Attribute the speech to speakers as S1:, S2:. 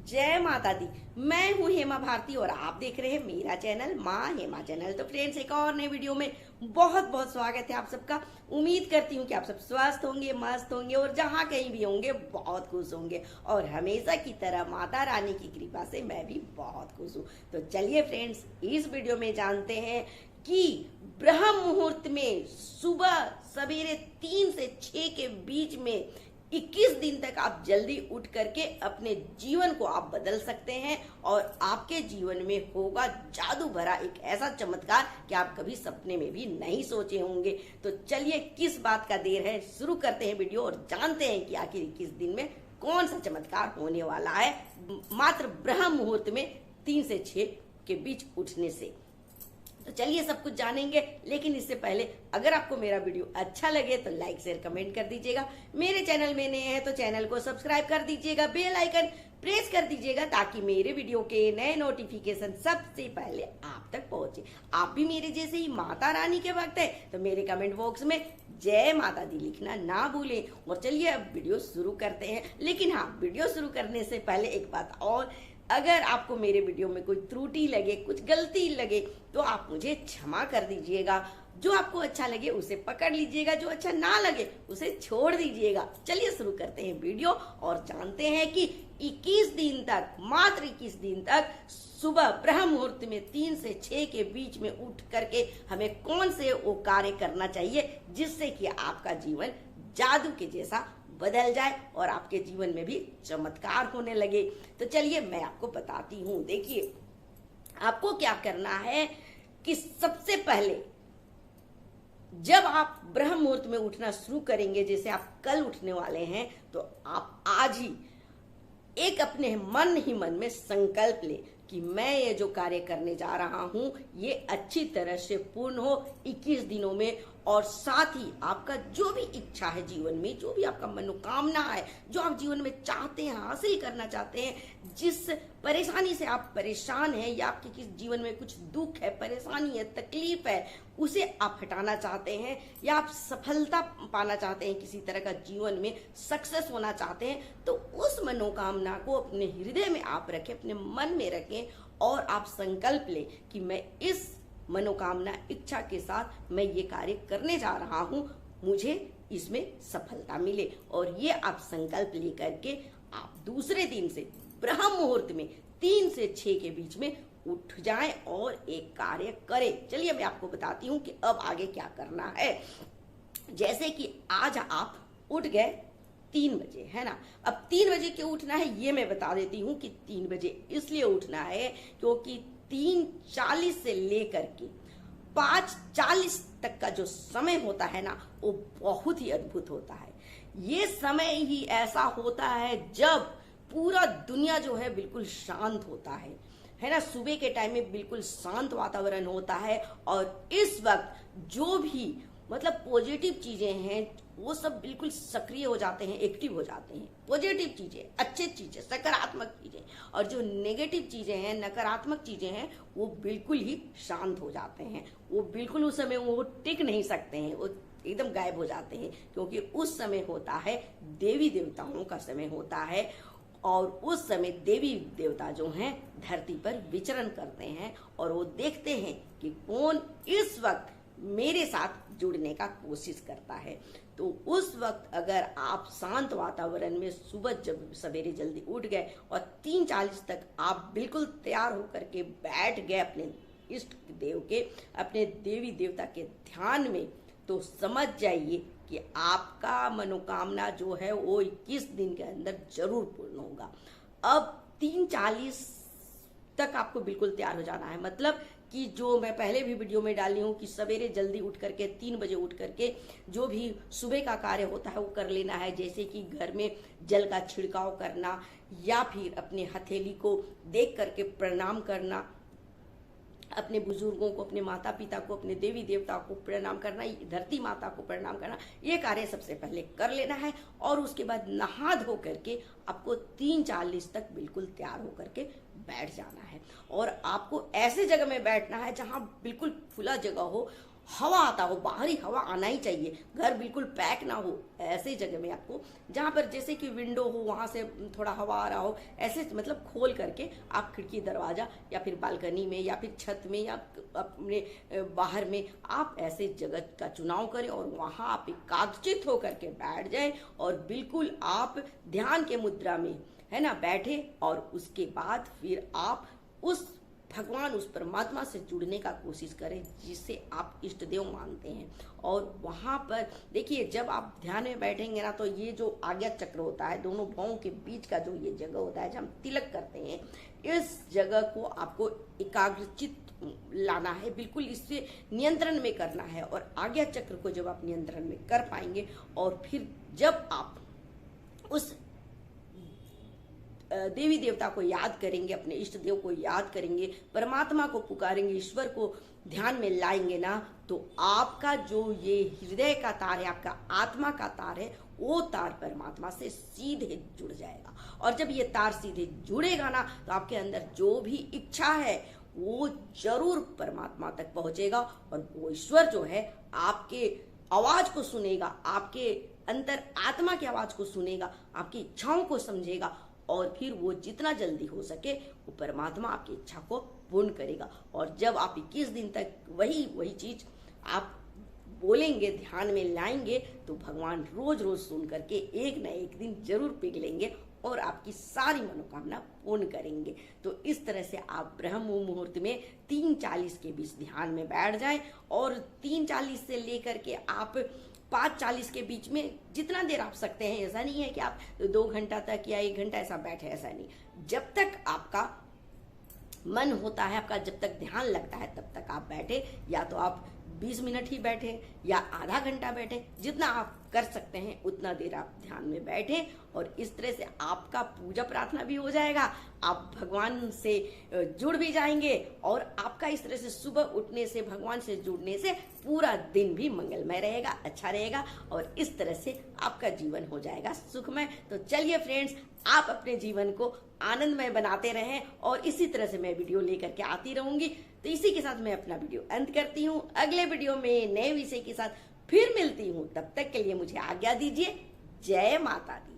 S1: जय माता दी। मैं हूँ हेमा भारती और आप देख रहे हैं मेरा चैनल माँ हेमा चैनल। तो फ्रेंड्स, एक और नए वीडियो में बहुत बहुत स्वागत है आप सबका। उम्मीद करती हूँ कि आप सब स्वस्थ होंगे, मस्त होंगे और जहाँ कहीं भी होंगे बहुत खुश होंगे। और हमेशा की तरह माता रानी की कृपा से मैं भी बहुत खुश हूँ। तो चलिए फ्रेंड्स, इस वीडियो में जानते हैं कि ब्रह्म मुहूर्त में सुबह सवेरे 3 से 6 के बीच में 21 दिन तक आप जल्दी उठ करके अपने जीवन को आप बदल सकते हैं और आपके जीवन में होगा जादू भरा एक ऐसा चमत्कार कि आप कभी सपने में भी नहीं सोचे होंगे। तो चलिए, किस बात का देर है, शुरू करते हैं वीडियो और जानते हैं कि आखिर 21 दिन में कौन सा चमत्कार होने वाला है मात्र ब्रह्म मुहूर्त में 3 से 6 के बीच उठने से। तो चलिए सब कुछ जानेंगे, लेकिन इससे पहले अगर आपको मेरा वीडियो अच्छा लगे तो लाइक शेयर कमेंट कर दीजिएगा। मेरे चैनल में नए हैं तो चैनल को सब्सक्राइब कर दीजिएगा, बेल आइकन प्रेस कर दीजिएगा ताकि मेरे वीडियो के नए नोटिफिकेशन सबसे पहले आप तक पहुंचे। आप भी मेरे जैसे ही माता रानी के भक्त है तो मेरे कमेंट बॉक्स में जय माता दी लिखना ना भूलें। और चलिए अब वीडियो शुरू करते हैं। लेकिन हाँ, वीडियो शुरू करने से पहले एक बात और, अगर आपको मेरे वीडियो में कोई त्रुटि लगे, कुछ गलती लगे तो आप मुझे क्षमा कर दीजिएगा। जो आपको अच्छा लगे उसे पकड़ लीजिएगा, जो अच्छा ना लगे उसे छोड़ दीजिएगा। चलिए शुरू करते हैं वीडियो और जानते हैं कि 21 दिन तक, मात्र 21 दिन तक सुबह ब्रह्म मुहूर्त में 3 से 6 के बीच में उठ करके हमें कौन से वो कार्य करना चाहिए जिससे कि आपका जीवन जादू के जैसा बदल जाए और आपके जीवन में भी चमत्कार होने लगे। तो चलिए मैं आपको बताती हूँ। देखिए, आपको क्या करना है कि सबसे पहले जब आप ब्रह्म मुहूर्त में उठना शुरू करेंगे, जैसे आप कल उठने वाले हैं, तो आप आज ही एक अपने मन ही मन में संकल्प ले कि मैं ये जो कार्य करने जा रहा हूं ये अच्छी तरह से पूर्ण हो 21 दिनों में। और साथ ही आपका जो भी इच्छा है जीवन में, जो भी आपका मनोकामना है, जो आप जीवन में चाहते हैं, हासिल करना चाहते हैं, जिस परेशानी से आप परेशान हैं या आपके किस जीवन में कुछ दुख है, परेशानी है, तकलीफ है, उसे आप हटाना चाहते हैं या आप सफलता पाना चाहते हैं, किसी तरह का जीवन में सक्सेस होना चाहते हैं, तो उस मनोकामना को अपने हृदय में आप रखें, अपने मन में रखें और आप संकल्प लें कि मैं इस मनोकामना इच्छा के साथ मैं ये कार्य करने जा रहा हूं, मुझे इसमें सफलता मिले। और ये आप संकल्प लेकर के आप दूसरे दिन से ब्रह्म मुहूर्त में 3 से 6 के बीच में उठ जाएं और एक कार्य करें। चलिए मैं आपको बताती हूँ कि अब आगे क्या करना है। जैसे कि आज आप उठ गए 3 बजे, है ना। अब 3 बजे क्यों उठना है ये मैं बता देती हूँ कि 3 बजे इसलिए उठना है क्योंकि 3:40 से लेकर के 5:40 तक का जो समय होता है ना, वो बहुत ही अद्भुत होता है। ये समय ही ऐसा होता है जब पूरा दुनिया जो है बिल्कुल शांत होता है ना। सुबह के टाइम में बिल्कुल शांत वातावरण होता है और इस वक्त जो भी मतलब पॉजिटिव चीजें हैं वो सब बिल्कुल सक्रिय हो जाते हैं, एक्टिव हो जाते हैं। पॉजिटिव चीजें, अच्छी चीजें, सकारात्मक चीजें, और जो नेगेटिव चीजें हैं, नकारात्मक चीजें हैं, वो बिल्कुल ही शांत हो जाते हैं। वो बिल्कुल उस समय वो टिक नहीं सकते हैं, वो एकदम गायब हो जाते हैं क्योंकि उस समय होता है देवी देवताओं का समय होता है। और उस समय देवी देवता जो हैं धरती पर विचरण करते हैं और वो देखते हैं कि कौन इस वक्त मेरे साथ जुड़ने का कोशिश करता है। तो उस वक्त अगर आप शांत वातावरण में सुबह जब सवेरे जल्दी उठ गए और 3:40 तक आप बिल्कुल तैयार होकर के बैठ गए अपने इष्ट देव के, अपने देवी देवता के ध्यान में, तो समझ जाइए कि आपका मनोकामना जो है वो 21 दिन के अंदर जरूर पूर्ण होगा। अब 3:40 तक आपको बिल्कुल तैयार हो जाना है। मतलब कि जो मैं पहले भी वीडियो में डाली हूँ कि सवेरे जल्दी उठ करके 3 बजे उठ करके जो भी सुबह का कार्य होता है वो कर लेना है। जैसे कि घर में जल का छिड़काव करना या फिर अपने हथेली को देख करके प्रणाम करना, अपने बुजुर्गों को, अपने माता पिता को, अपने देवी देवता को प्रणाम करना, धरती माता को प्रणाम करना, ये कार्य सबसे पहले कर लेना है। और उसके बाद नहा धो करके आपको 3:40 तक बिल्कुल तैयार होकर के बैठ जाना है। और आपको ऐसे जगह में बैठना है जहां बिल्कुल खुला जगह हो, हवा आता हो, बाहरी हवा आना ही चाहिए, घर बिल्कुल पैक ना हो, ऐसे जगह में आपको जहाँ पर जैसे कि विंडो हो वहाँ से थोड़ा हवा आ रहा हो, ऐसे मतलब खोल करके आप खिड़की दरवाजा या फिर बालकनी में या फिर छत में या अपने बाहर में आप ऐसे जगह का चुनाव करें और वहाँ आप एकाग्रचित होकर के बैठ जाएं और बिल्कुल आप ध्यान के मुद्रा में है ना बैठे और उसके बाद फिर आप उस भगवान, उस परमात्मा से जुड़ने का कोशिश करें जिसे आप इष्ट देव मानते हैं। और वहाँ पर देखिए जब आप ध्यान में बैठेंगे ना तो ये जो आज्ञा चक्र होता है, दोनों भौं के बीच का जो ये जगह होता है जहाँ हम तिलक करते हैं, इस जगह को आपको एकाग्रचित लाना है, बिल्कुल इससे नियंत्रण में करना है। और आज्ञा चक्र को जब आप नियंत्रण में कर पाएंगे और फिर जब आप उस देवी देवता को याद करेंगे, अपने इष्ट देव को याद करेंगे, परमात्मा को पुकारेंगे, ईश्वर को ध्यान में लाएंगे ना, तो आपका जो ये हृदय का तार है, आपका आत्मा का तार है, वो तार परमात्मा से सीधे जुड़ जाएगा। और जब ये तार सीधे जुड़ेगा ना तो आपके अंदर जो भी इच्छा है वो जरूर परमात्मा तक पहुंचेगा और वो ईश्वर जो है आपके आवाज को सुनेगा, आपके अंतर आत्मा की आवाज को सुनेगा, आपकी इच्छाओं को समझेगा और फिर वो जितना जल्दी हो सके वो परमात्मा आपकी इच्छा को पूर्ण करेगा। और जब आप 21 दिन तक वही चीज आप बोलेंगे, ध्यान में लाएंगे, तो भगवान रोज रोज सुन करके एक न एक दिन जरूर पिघलेंगे और आपकी सारी मनोकामना पूर्ण करेंगे। तो इस तरह से आप ब्रह्म मुहूर्त में 3:40 के बीच ध्यान में बैठ जाएं और 3:40 से लेकर के आप 5:40 के बीच में जितना देर आप सकते हैं। ऐसा नहीं है कि आप 2 घंटा तक या 1 घंटा ऐसा बैठे, ऐसा नहीं। जब तक आपका मन होता है, आपका जब तक ध्यान लगता है तब तक आप बैठे, या तो आप 20 मिनट ही बैठे या आधा घंटा बैठे, जितना आप कर सकते हैं उतना देर आप ध्यान में बैठे। और इस तरह से आपका पूजा प्रार्थना भी हो जाएगा, आप भगवान से जुड़ भी जाएंगे और आपका इस तरह से सुबह उठने से, भगवान से जुड़ने से पूरा दिन भी मंगलमय रहेगा, अच्छा रहेगा और इस तरह से आपका जीवन हो जाएगा सुखमय। तो चलिए फ्रेंड्स, आप अपने जीवन को आनंदमय बनाते रहें और इसी तरह से मैं वीडियो लेकर के आती रहूंगी। तो इसी के साथ मैं अपना वीडियो अंत करती हूँ। अगले वीडियो में नए विषय के साथ फिर मिलती हूँ, तब तक के लिए मुझे आज्ञा दीजिए। जय माता दी।